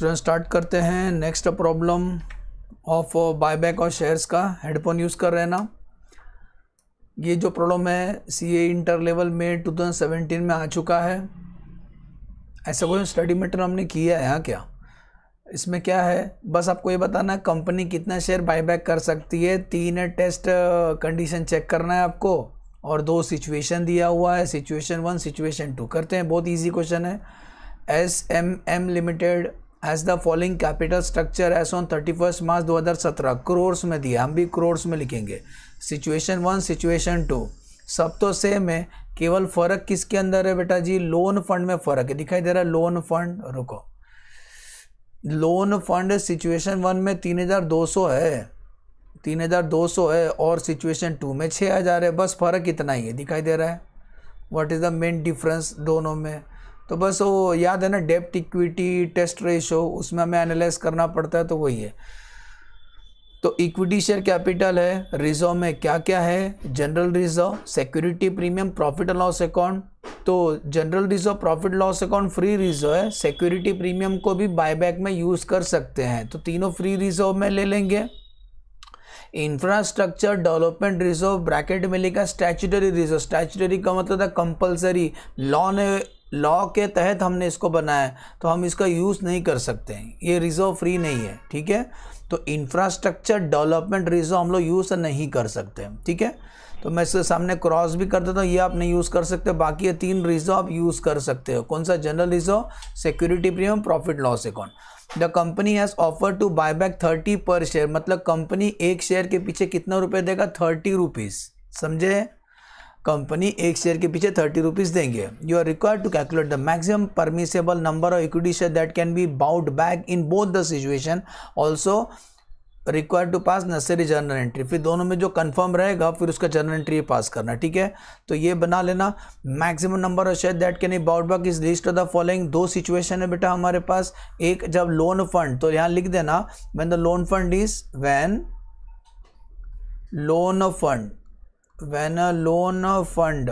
Student start करते हैं next problem of buyback और शेयर्स का। हेडफोन यूज़ कर रहे हैं ना। ये जो प्रॉब्लम है सीए इंटर लेवल में 2017 में आ चुका है। ऐसा कोई स्टडी मैटर हमने किया है यहाँ क्या? इसमें क्या है, बस आपको ये बताना है कंपनी कितना शेयर बायबैक कर सकती है। 3 टेस्ट कंडीशन चेक करना है आपको और 2 सिचुएशन दिया हुआ है, सिचुएशन 1 सिचुएशन 2। करते हैं, बहुत इजी क्वेश्चन है। SMM limited has the following capital structure as on 31 March 2017। Crores में दिया, हम भी करोर्स में लिखेंगे। सिचुएशन 1 सिचुएशन 2 सब तो सेम है, केवल फ़र्क किसके अंदर है बेटा जी? लोन फंड में फ़र्क है। दिखाई दे रहा है लोन फंड? रुको, लोन फंड सिचुएशन 1 में 3200 है, 3200 है और सिचुएशन 2 में 6000 है। बस फ़र्क इतना ही है, दिखाई दे रहा है। What is the main difference दोनों में? तो बस वो याद है ना, डेब्ट इक्विटी टेस्ट रेशो, उसमें हमें एनालाइज करना पड़ता है, तो वही है। तो इक्विटी शेयर कैपिटल है, रिजर्व में क्या क्या है? General reserve, security premium, profit and loss account. तो general reserve, profit loss account free reserve है। सिक्योरिटी प्रीमियम को भी बायबैक में यूज़ कर सकते हैं, तो तीनों फ्री रिजर्व में ले लेंगे। इंफ्रास्ट्रक्चर डेवलपमेंट रिजर्व ब्रैकेट में लिखा स्टैट्यूटरी रिजर्व। स्टैट्यूटरी का मतलब था कंपलसरी, लॉ के तहत हमने इसको बनाया है, तो हम इसका यूज़ नहीं कर सकते हैं, ये रिजर्व फ्री नहीं है, ठीक है। तो इंफ्रास्ट्रक्चर डेवलपमेंट रिजर्व हम लोग यूज़ नहीं कर सकते, ठीक है। तो मैं इसके सामने क्रॉस भी कर देता हूँ, ये आप नहीं यूज़ कर सकते। बाकी ये 3 रिजर्व आप यूज़ कर सकते हो। कौन सा? General reserve, security premium, profit loss account. The company has offer to buy back 30 per share, मतलब कंपनी एक शेयर के पीछे कितना रुपये देगा? 30 रुपीज़, समझे? कंपनी एक शेयर के पीछे 30 रुपीज़ देंगे। You are required to calculate the maximum permissible number of equity share that can be bought back in both the situation, also required to pass necessary journal entry. फिर दोनों में जो confirm रहेगा फिर उसका जर्नल एंट्री पास करना, ठीक है। तो ये बना लेना। Maximum number of share that can be bought back is list of the following. 2 situation है बेटा हमारे पास। एक जब लोन फंड, तो यहाँ लिख देना when the loan fund is, when loan fund, when a loan fund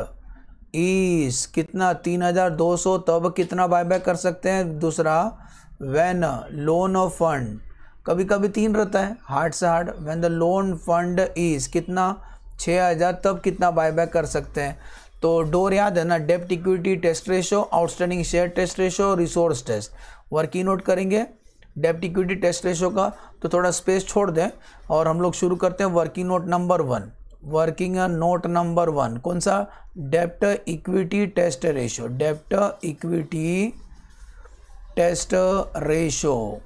is कितना? 3200, तब कितना बायबैक कर सकते हैं? दूसरा, व्हेन लोन फंड, कभी कभी 3 रहता है, हार्ड से hard. When the loan fund is कितना? 6000, तब कितना बायबैक कर सकते हैं? तो डोर याद है ना, डेब्ट equity test ratio, outstanding share test ratio, resource test. Working note करेंगे डेब्ट इक्विटी टेस्ट रेशो का, तो थोड़ा स्पेस छोड़ दें और हम लोग शुरू करते हैं working note number 1। Working note number 1 कौन सा? डेब्ट इक्विटी टेस्ट रेशो, डेब्ट इक्विटी टेस्ट रेशो।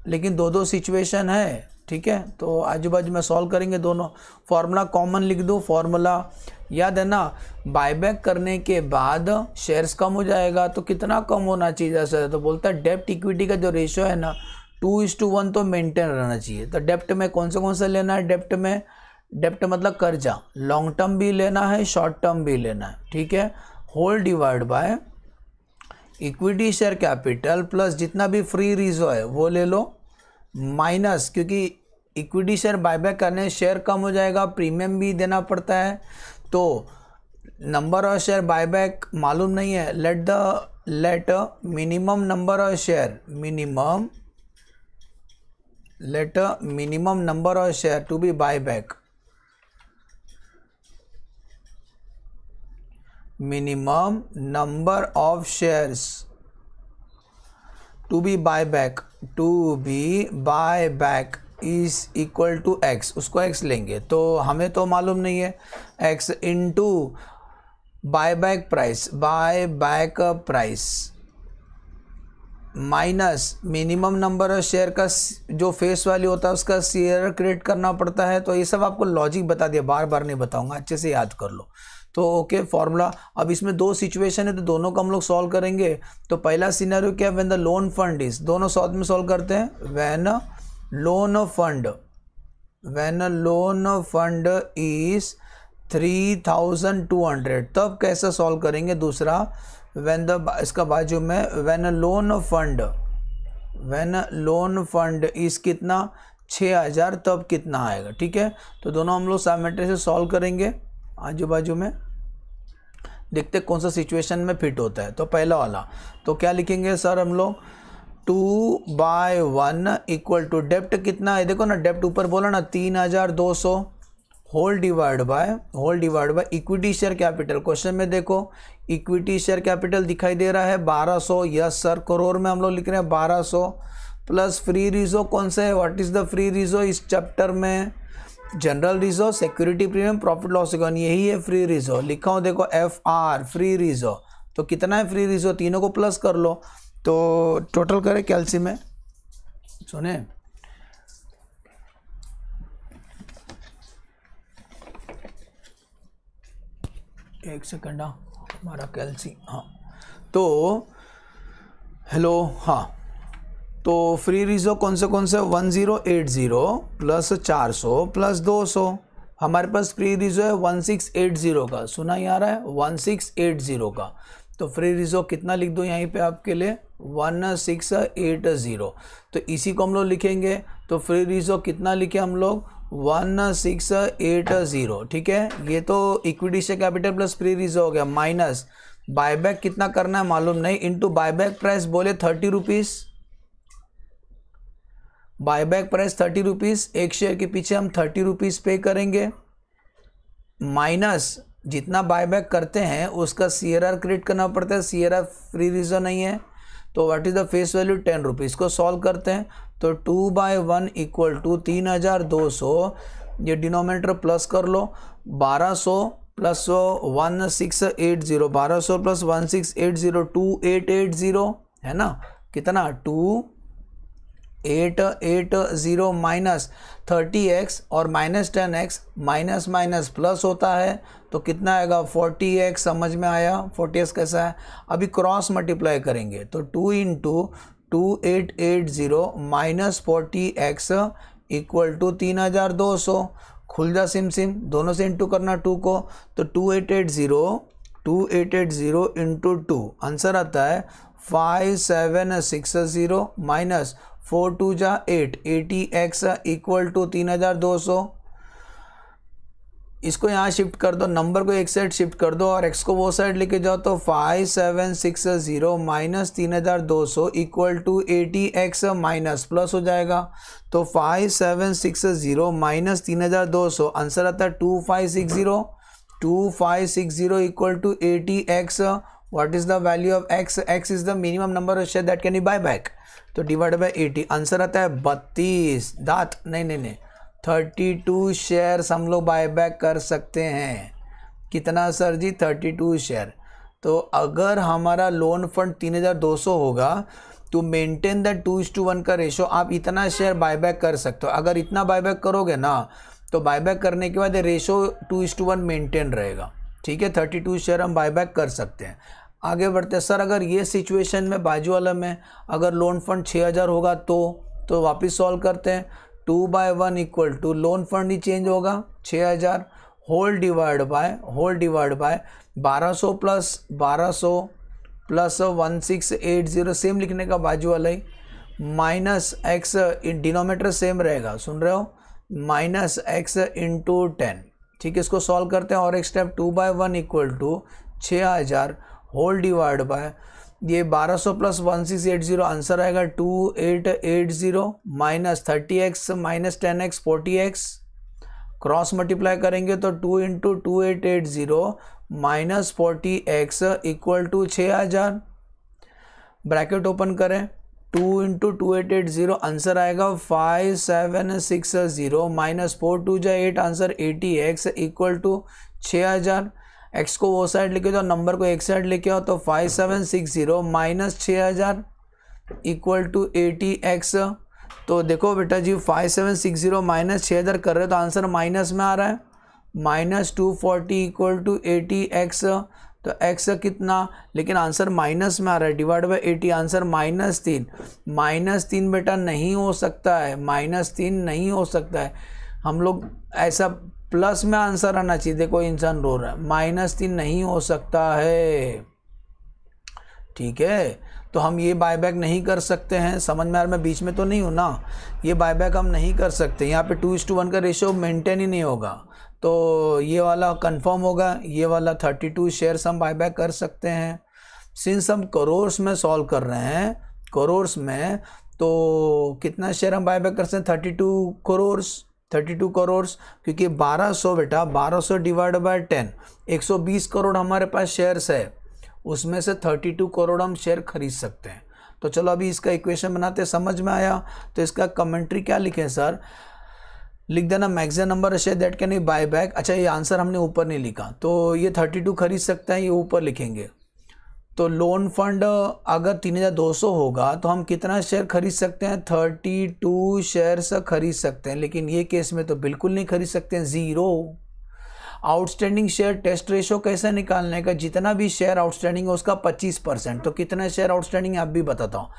लेकिन 2 सिचुएशन है, ठीक है। तो आजू बाजू में सॉल्व करेंगे दोनों। फॉर्मूला कॉमन लिख दो। फॉर्मूला याद है ना, बायबैक करने के बाद शेयर्स कम हो जाएगा, तो कितना कम होना चाहिए? जैसे तो बोलता है डेब्ट इक्विटी का जो रेशो है ना 2:1 तो मेंटेन रहना चाहिए। तो डेब्ट में कौन सा लेना है? डेब्ट में, डेब्ट मतलब कर्जा, लॉन्ग टर्म भी लेना है, शॉर्ट टर्म भी लेना है, ठीक है। Whole divide by equity share capital plus जितना भी फ्री रिजर्व है वो ले लो, माइनस, क्योंकि इक्विटी शेयर बायबैक करने से शेयर कम हो जाएगा, प्रीमियम भी देना पड़ता है, तो नंबर ऑफ शेयर बायबैक मालूम नहीं है। Let minimum number of share, minimum number of share to be buyback, minimum number of shares to be buyback is equal to x। उसको x लेंगे, तो हमें तो मालूम नहीं है, x into buyback price minus minimum number of share का जो फेस वैल्यू होता है उसका शेयर क्रिएट करना पड़ता है। तो ये सब आपको लॉजिक बता दिया, बार बार नहीं बताऊंगा, अच्छे से याद कर लो। तो ओके, फॉर्मूला। अब इसमें 2 सिचुएशन है, तो दोनों को हम लोग सॉल्व करेंगे। तो पहला सिनेरियो क्या? When the loan fund is, दोनों साथ में सॉल्व करते हैं। व्हेन लोन फंड इज 3200, तब कैसे सॉल्व करेंगे? दूसरा, व्हेन द, इसका बाजू में व्हेन लोन फंड इज कितना? 6000, तब कितना आएगा, ठीक है। तो दोनों हम लोग साइमल्टेनियसली से सॉल्व करेंगे, आजू बाजू में देखते कौन सा सिचुएशन में फिट होता है। तो पहला वाला, तो क्या लिखेंगे सर हम लोग? 2/1 इक्वल टू डेप्ट कितना है, देखो ना डेप्ट ऊपर बोला ना 3200 whole divide by equity share capital. Question में देखो इक्विटी शेयर कैपिटल दिखाई दे रहा है 1200, यस सर, करोड़ में हम लोग लिख रहे हैं 1200 प्लस फ्री रिजर्व कौन सा है, what is the free reserve इस चैप्टर में, general reserve, security premium, profit loss account, यही है फ्री रिजर्व। लिखा हूँ देखो FR फ्री रिजर्व, तो कितना है फ्री रिजर्व, तीनों को प्लस कर लो तो टोटल करें कैलसी में, सुने एक सेकंड, हमारा कैलसी, हाँ तो हेलो, हाँ तो फ्री रिजर्व कौन से 1080 प्लस 400 प्लस 200, हमारे पास फ्री रिजर्व है 1680 का, सुना ही आ रहा है 1680 का, तो फ्री रिजर्व कितना लिख दो यहीं पे आपके लिए 1680, तो इसी को हम लोग लिखेंगे, तो फ्री रिजर्व कितना लिखे हम लोग 1680, ठीक है। ये तो equity share capital plus free reserve हो गया, माइनस बायबैक कितना करना है मालूम नहीं, इनटू बायबैक प्राइस बोले 30 रुपीज़, बायबैक प्राइस 30 रुपीज़, एक शेयर के पीछे हम 30 रुपीज़ पे करेंगे, माइनस जितना बायबैक करते हैं उसका CRR क्रिएट करना पड़ता है, CRR फ्री रिजर्व नहीं है, तो what is the face value 10 rupees को सॉल्व करते हैं, तो 2/1 इक्वल टू 3200, ये डिनोमिनेटर प्लस कर लो, 1200 प्लस 1680, 1200 प्लस 1680 2880 है ना, कितना 2880 माइनस 30x और minus 10x, minus minus plus होता है तो कितना आएगा 40x, समझ में आया 40x कैसा है, अभी क्रॉस मल्टीप्लाई करेंगे तो 2 into 2880 minus 40x equal to 3200, खुल जा सिम सिम, दोनों से इंटू करना 2 को, तो 2880 इंटू 2 आंसर आता है 5760 माइनस 4 2 जा 8, 80x इक्वल टू 3200, इसको यहाँ शिफ्ट कर दो, नंबर को एक साइड शिफ्ट कर दो और x को वो साइड लेके जाओ, तो 5760 minus 3200 equal to 80x minus plus हो जाएगा, तो 5760 माइनस 3200 आंसर आता है 2560 equal to 80x, what is the value of x, x is the minimum number of share that can be buyback, तो डिवाइड बाय 80, आंसर आता है 32 दात नहीं 32 शेयर्स हम लोग बायबैक कर सकते हैं, कितना सर जी 32 शेयर, तो अगर हमारा लोन फंड 3200 होगा तो मेंटेन द 2:1 का रेशो, आप इतना शेयर बायबैक कर सकते हो, अगर इतना बायबैक करोगे ना तो बायबैक करने के बाद रेशो 2:1 मेंटेन रहेगा, ठीक है, 32 शेयर हम बायबैक कर सकते हैं। आगे बढ़ते हैं, सर अगर ये सिचुएशन में बाजू वाला में अगर लोन फंड 6000 होगा तो वापस सॉल्व करते हैं, 2/1 इक्वल टू लोन फंड ही चेंज होगा 6000 whole divide by 1200 plus 1680 same लिखने का बाजू वाला ही, माइनस x डिनोमिनेटर सेम रहेगा, सुन रहे हो, माइनस x इंटू 10, ठीक है, इसको सॉल्व करते हैं और एक step 2/1 equal to 6000 whole divide by ये 1200 प्लस 1680 आंसर आएगा 2880 minus 30x minus 10x 40x, cross multiply करेंगे तो 2 into 2880 minus 40x equal to 6000, bracket open करें, 2 इंटू 2880 आंसर आएगा 5760 माइनस 4 2 जा 8, answer 80x equal to 6000, x को वो साइड लेके जाओ, नंबर को एक साइड लेके आओ, तो 5760 माइनस 6000 इक्वल टू 80x, तो देखो बेटा जी 5760 माइनस 6000 कर रहे हो तो आंसर माइनस में आ रहा है, माइनस 240 इक्वल टू 80x, तो x कितना, लेकिन आंसर माइनस में आ रहा है, डिवाइड बाय 80, आंसर -3 बेटा नहीं हो सकता है, -3 नहीं हो सकता है, हम लोग ऐसा प्लस में आंसर आना चाहिए, देखो इंसान रो रहा है, -3 नहीं हो सकता है, ठीक है, तो हम ये बायबैक नहीं कर सकते हैं, समझ में आ रहा है, मैं बीच में तो नहीं हूँ ना, ये बायबैक हम नहीं कर सकते, यहाँ पे 2:1 का रेशो मेंटेन ही नहीं होगा, तो ये वाला कंफर्म होगा, ये वाला 32 शेयर्स हम बायबैक कर सकते हैं, सिंस हम करोर्स में सॉल्व कर रहे हैं करोर्स में, तो कितना शेयर हम बाय बैक कर सकते हैं? 32 करोर्स, क्योंकि 1200 बेटा, 1200 डिवाइड बाय 10, 120 करोड़ हमारे पास शेयर्स है, उसमें से 32 करोड़ हम शेयर खरीद सकते हैं। तो चलो अभी इसका इक्वेशन बनाते हैं, समझ में आया? तो इसका कमेंट्री क्या लिखें सर? लिख देना maximum number share that can be buy back. अच्छा, ये आंसर हमने ऊपर नहीं लिखा, तो ये 32 खरीद सकते हैं, ये ऊपर लिखेंगे। तो लोन फंड अगर 3200 होगा तो हम कितना शेयर खरीद सकते हैं? 32 शेयर्स खरीद सकते हैं, लेकिन ये केस में तो बिल्कुल नहीं खरीद सकते हैं, 0। आउटस्टैंडिंग शेयर टेस्ट रेशो कैसे निकालने का? जितना भी शेयर आउटस्टैंडिंग है उसका 25%। तो कितना शेयर आउटस्टैंडिंग है आप भी बताता हूँ।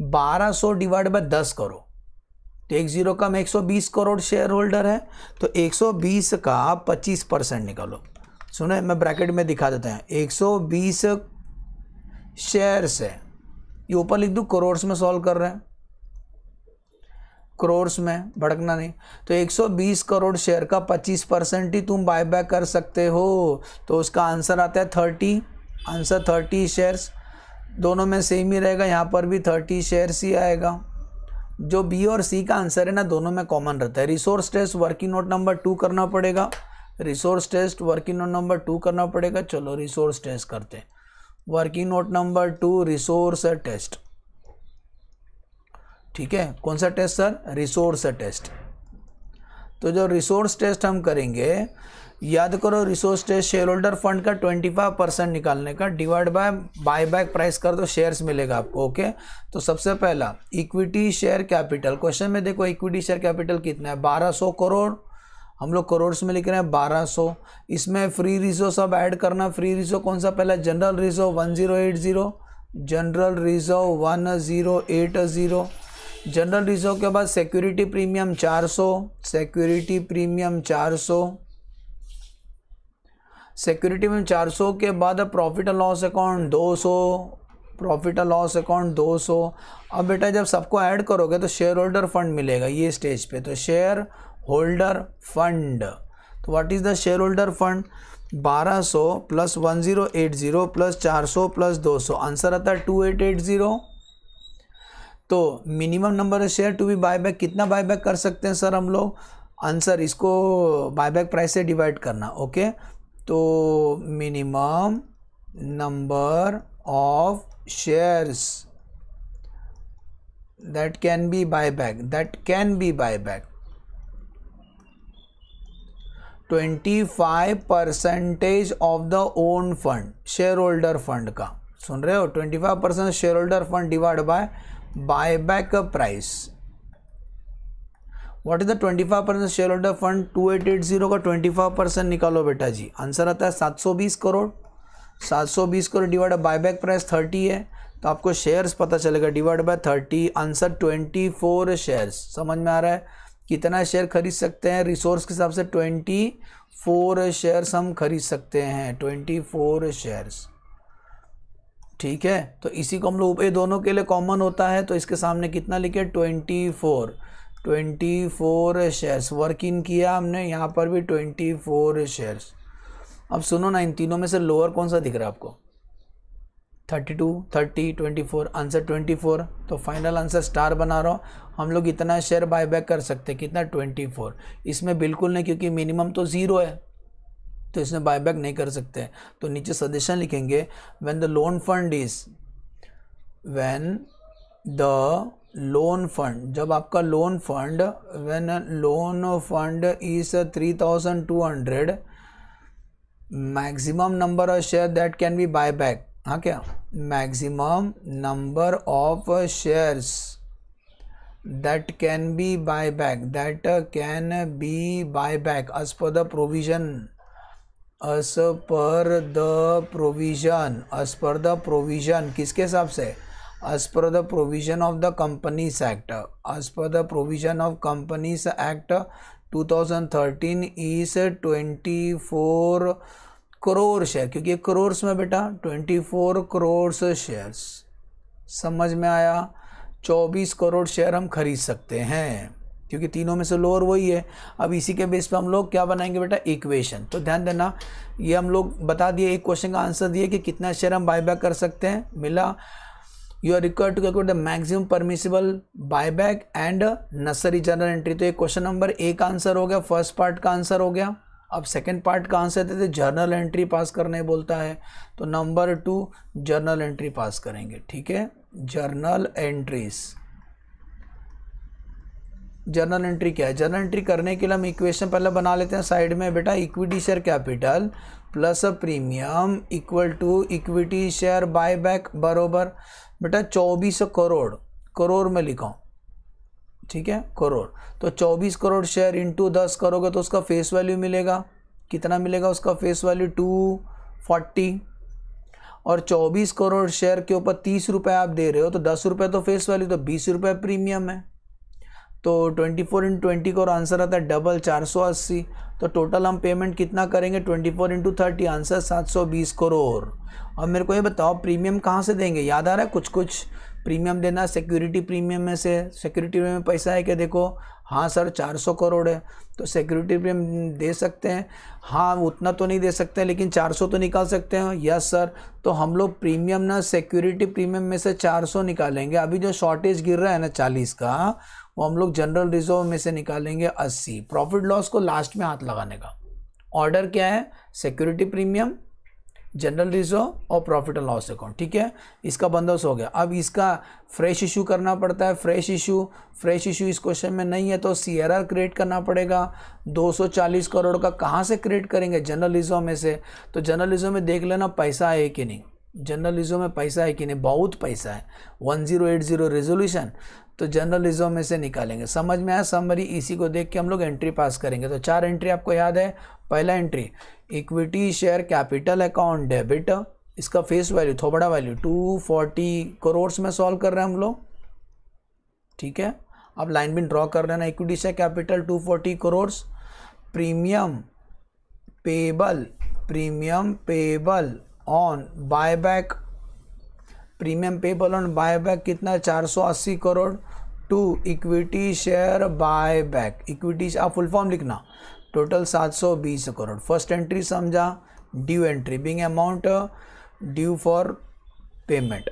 1200 डिवाइड बाय 10 करोड़, तो 10 का में 120 करोड़ शेयर होल्डर है, तो 120 का 25% निकालो। सुनो मैं ब्रैकेट में दिखा देता हूँ। 120 शेयर्स है, ये ऊपर लिख दूँ, करोड़्स में सॉल्व कर रहे हैं, करोड़्स में, भड़कना नहीं। तो 120 करोड़ शेयर का 25% ही तुम बाय बैक कर सकते हो, तो उसका आंसर आता है 30। आंसर 30 शेयर्स, दोनों में सेम ही रहेगा, यहाँ पर भी 30 शेयर्स ही आएगा। जो बी और सी का आंसर है ना, दोनों में कॉमन रहता है। Resource test working note number 2 करना पड़ेगा, resource test working note number 2 करना पड़ेगा। चलो रिसोर्स टेस्ट करते हैं। Working note number 2 resource test, ठीक है। कौन सा टेस्ट सर? Resource test. तो जो रिसोर्स टेस्ट हम करेंगे, याद करो, resource test shareholder fund का 25% निकालने का, divide by buyback price कर दो, शेयर्स मिलेगा आपको। ओके, तो सबसे पहला इक्विटी शेयर कैपिटल, क्वेश्चन में देखो इक्विटी शेयर कैपिटल कितना है? 1200 करोड़, हम लोग करोड़ में लिख रहे हैं 1200। इसमें फ्री रिजर्व सब ऐड करना। फ्री रिजर्व कौन सा? पहला general reserve 1080, general reserve 1080, general reserve के बाद security premium 400, security premium 400, security में 400 के बाद profit and loss account 200, profit and loss account 200। अब बेटा जब सबको ऐड करोगे तो शेयर होल्डर फंड मिलेगा ये स्टेज पे, तो शेयर होल्डर फंड। तो what is the shareholder fund? 1200 plus 1080 plus 400 plus 200, answer आता है 2880। तो minimum number of share to be buyback, कितना बायबैक कर सकते हैं सर हम लोग? आंसर इसको बायबैक प्राइस से डिवाइड करना। ओके, तो minimum number of shares that can be buyback, 25% of the own fund, shareholder fund का। सुन रहे हो? 25% share holder fund divide by buyback price. What is the 25% share holder fund? 2880 का 25% निकालो बेटा जी, आंसर आता है 720 crore. 720 crore divide buyback price 30 है, तो आपको शेयर्स पता चलेगा, डिवाइड बाय 30, आंसर 24 शेयर्स। समझ में आ रहा है? कितना शेयर खरीद सकते हैं? रिसोर्स के हिसाब से 24 शेयर्स हम खरीद सकते हैं, 24 शेयर्स, ठीक है। तो इसी को हम लोग, ये दोनों के लिए कॉमन होता है, तो इसके सामने कितना लिखे? 24 शेयर्स वर्क इन किया हमने, यहाँ पर भी 24 शेयर्स। अब सुनो ना, इन तीनों में से लोअर कौन सा दिख रहा है आपको? 32, 30, 24, आंसर 24। तो फाइनल आंसर स्टार बना रहा हूँ। हम लोग इतना शेयर बायबैक कर सकते हैं, कितना? 24। इसमें बिल्कुल नहीं, क्योंकि मिनिमम तो 0 है, तो इसमें बायबैक नहीं कर सकते। तो नीचे सजेशन लिखेंगे, when the loan fund is, when the loan fund, जब आपका loan fund, when loan fund is 3200, maximum number of share that can be buyback. हाँ क्या? Maximum number of shares that can be buyback, that can be buyback as per the provision, as per the provision, किसके हिसाब से? as per the provision of the Companies Act, as per the provision of Companies Act 2013 is 24 crore share, क्योंकि करोड़ में बेटा 24 crore shares. समझ में आया? 24 crore share हम खरीद सकते हैं, क्योंकि तीनों में से लोअर वही है। अब इसी के बेस पे हम लोग क्या बनाएंगे बेटा? इक्वेशन। तो ध्यान देना, ये हम लोग बता दिए, एक क्वेश्चन का आंसर दिए कि कितना शेयर हम बायबैक कर सकते हैं, मिला you are required to calculate the maximum permissible buyback and necessary journal entry. तो ये क्वेश्चन नंबर ए का आंसर हो गया, फर्स्ट पार्ट का आंसर हो गया। अब सेकंड पार्ट का आंसर देते जर्नल एंट्री पास करने बोलता है, तो नंबर 2 जर्नल एंट्री पास करेंगे। ठीक है, जर्नल एंट्रीज। जर्नल एंट्री क्या है? जर्नल एंट्री करने के लिए हम इक्वेशन पहले बना लेते हैं साइड में बेटा। Equity share capital plus premium equal to equity share buyback बरोबर बेटा 24 करोड़, करोड़ में लिखा, ठीक है, करोड़। तो 24 करोड़ शेयर इंटू 10 करोगे तो उसका फेस वैल्यू मिलेगा, कितना मिलेगा उसका फेस वैल्यू? 240। और 24 करोड़ शेयर के ऊपर 30 रुपये आप दे रहे हो, तो 10 रुपये तो फेस वैल्यू, तो 20 रुपये प्रीमियम है। तो 24 × 20 का आंसर आता है डबल 480। तो टोटल हम पेमेंट कितना करेंगे? 24 × 30, आंसर 720 करोड़। अब मेरे को ये बताओ प्रीमियम कहाँ से देंगे? याद आ रहा है कुछ प्रीमियम देना सिक्योरिटी प्रीमियम में से। सिक्योरिटी प्रीमियम में पैसा है क्या? देखो, हाँ सर 400 करोड़ है, तो सिक्योरिटी प्रीमियम दे सकते हैं। हाँ उतना तो नहीं दे सकते लेकिन 400 तो निकाल सकते हैं। यस सर, तो हम लोग प्रीमियम ना सिक्योरिटी प्रीमियम में से 400 निकालेंगे। अभी जो शॉर्टेज गिर रहा है ना 40 का, वो हम लोग जनरल रिजर्व में से निकालेंगे 80। प्रॉफिट लॉस को लास्ट में हाथ लगाने का। ऑर्डर क्या है? सिक्योरिटी प्रीमियम, जनरल रिजर्व और प्रॉफिट एंड लॉस अकाउंट। ठीक है, इसका बंदोबस्त हो गया। अब इसका फ्रेश इशू करना पड़ता है। फ्रेश इशू इस क्वेश्चन में नहीं है, तो CRR क्रिएट करना पड़ेगा। 240 करोड़ का कहाँ से क्रिएट करेंगे? जनरल रिजर्व में से। तो जनरल रिजर्व में देख लेना पैसा है कि नहीं, जनरल रिजर्व में पैसा है कि नहीं, बहुत पैसा है। 1080 रेजोल्यूशन, तो जनरल रिजर्व में से निकालेंगे। समझ में आया समरी? इसी को देख के हम लोग एंट्री पास करेंगे। तो 4 एंट्री आपको याद है। पहला entry equity share capital account debit, इसका फेस वैल्यू थोड़ा वैल्यू 240 करोड़ में सॉल्व कर रहे हैं हम लोग। ठीक है, अब लाइन भी ड्रॉ कर लेना। Equity share capital 240 crore, premium payable on buyback, premium payable on buyback कितना? 480 crore to equity share buyback. Equity आप फुल फॉर्म लिखना, टोटल 720 करोड़। फर्स्ट एंट्री समझा, due entry, being amount due for payment.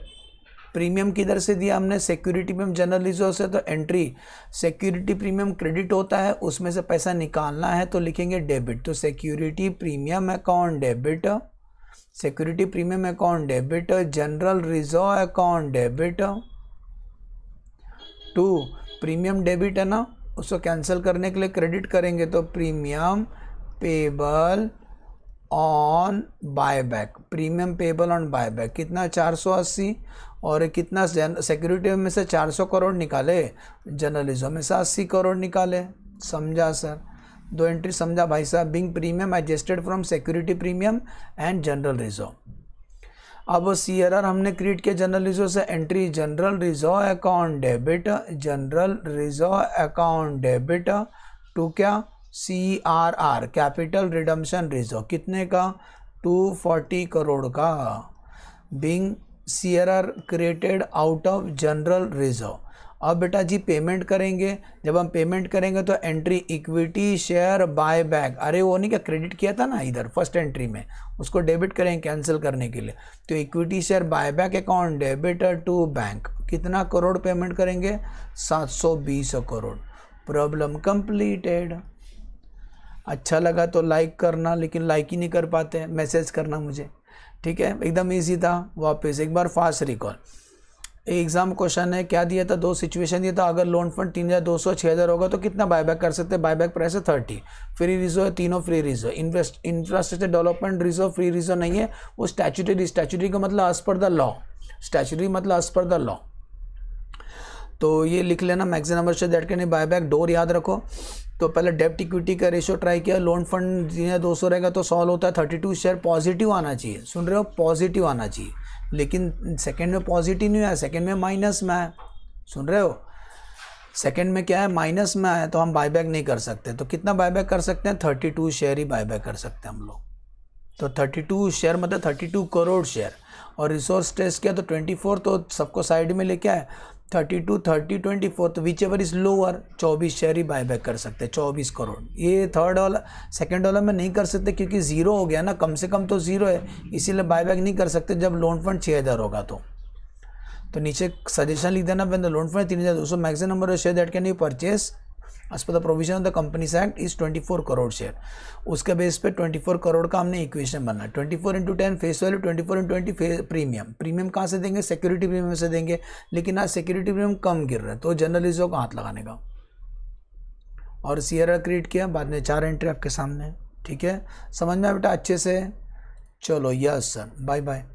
Premium किधर से दिया हमने? सिक्योरिटी प्रीमियम जनरल रिजर्व से। तो एंट्री सिक्योरिटी प्रीमियम क्रेडिट होता है, उसमें से पैसा निकालना है तो लिखेंगे डेबिट। तो security premium account debit, security premium account debit, general reserve account debit to premium debit है ना, उसको कैंसिल करने के लिए क्रेडिट करेंगे। तो premium payable on buyback, premium payable on buyback कितना? 480। और कितना सिक्योरिटी में से 400 करोड़ निकाले, जनरल रिजर्व में से 80 करोड़ निकाले। समझा सर? 2 एंट्री समझा भाई साहब। Being premium adjusted from security premium and general reserve. अब CRR हमने क्रिएट किया जनरल रिजर्व से। Entry general reserve account debit, general reserve account debit to क्या? CRR कैपिटल रिडम्पशन रिजर्व, कितने का? 240 करोड़ का। Being CRR created out of general reserve. अब बेटा जी पेमेंट करेंगे। जब हम पेमेंट करेंगे तो entry equity share buy back, अरे वो नहीं क्या क्रेडिट किया था ना इधर फर्स्ट एंट्री में, उसको डेबिट करेंगे कैंसिल करने के लिए। तो equity share buyback account debit to bank, कितना करोड़ पेमेंट करेंगे? 720 करोड़। Problem completed. अच्छा लगा तो लाइक करना, लेकिन लाइक ही नहीं कर पाते, मैसेज करना मुझे, ठीक है। एकदम इजी था। वापस एक बार फास्ट रिकॉल। एग्जाम क्वेश्चन है, क्या दिया था? 2 सिचुएशन दिया था। अगर लोन फंड 3200 6000 होगा तो कितना बायबैक कर सकते हैं? बायबैक प्राइस है 30। फ्री रिजर्व है, तीनों free reserve. Infrastructure development reserve free reserve नहीं है, वो स्टैच्यूटरी का मतलब as per the law, statutory मतलब एज पर द लॉ। तो ये लिख लेना, maximum number share that can be buyback. डोर याद रखो। तो पहले डेप्ट इक्विटी का रेशियो ट्राई किया, लोन फंड 200 रहेगा तो सॉल्व होता है। 32 शेयर पॉजिटिव आना चाहिए, सुन रहे हो, पॉजिटिव आना चाहिए, लेकिन सेकंड में पॉजिटिव नहीं आया, सेकंड में माइनस में आया, सुन रहे हो, सेकंड में क्या है? माइनस में आया, तो हम बायबैक नहीं कर सकते। तो कितना बायबैक कर सकते हैं? 32 शेयर ही बायबैक कर सकते हैं हम लोग। तो 32 शेयर मतलब 32 करोड़ शेयर। और रिसोर्स टेस्ट किया तो 24, तो सबको साइड में लेके आए, 32 30 24, तो which ever is lower 24 share he buyback कर सकते हैं, 24 करोड़। ये थर्ड वाला सेकंड वाला में नहीं कर सकते क्योंकि जीरो हो गया ना, कम से कम तो जीरो है, इसीलिए बायबैक नहीं कर सकते जब लोन फंड 6000 होगा। तो नीचे सजेशन लिख देना, when the loan fund 3200 maximum number of share that can you purchase as per the provision of the companies act is 24 crore share. उसके बेस पे 24 करोड़ का हमने इक्वेशन बनना है। 24 into 10 face value, 24 into 20 premium. Premium कहाँ से देंगे? सिक्योरिटी प्रीमियम से देंगे, लेकिन आज सिक्योरिटी प्रीमियम कम गिर रहा है तो जनरल रिजर्व का हाथ लगाने का। और सीआरआर क्रिएट किया, बाद में 4 एंट्री आपके सामने। ठीक है, समझ में आया बेटा अच्छे से? चलो यस सर, बाय बाय।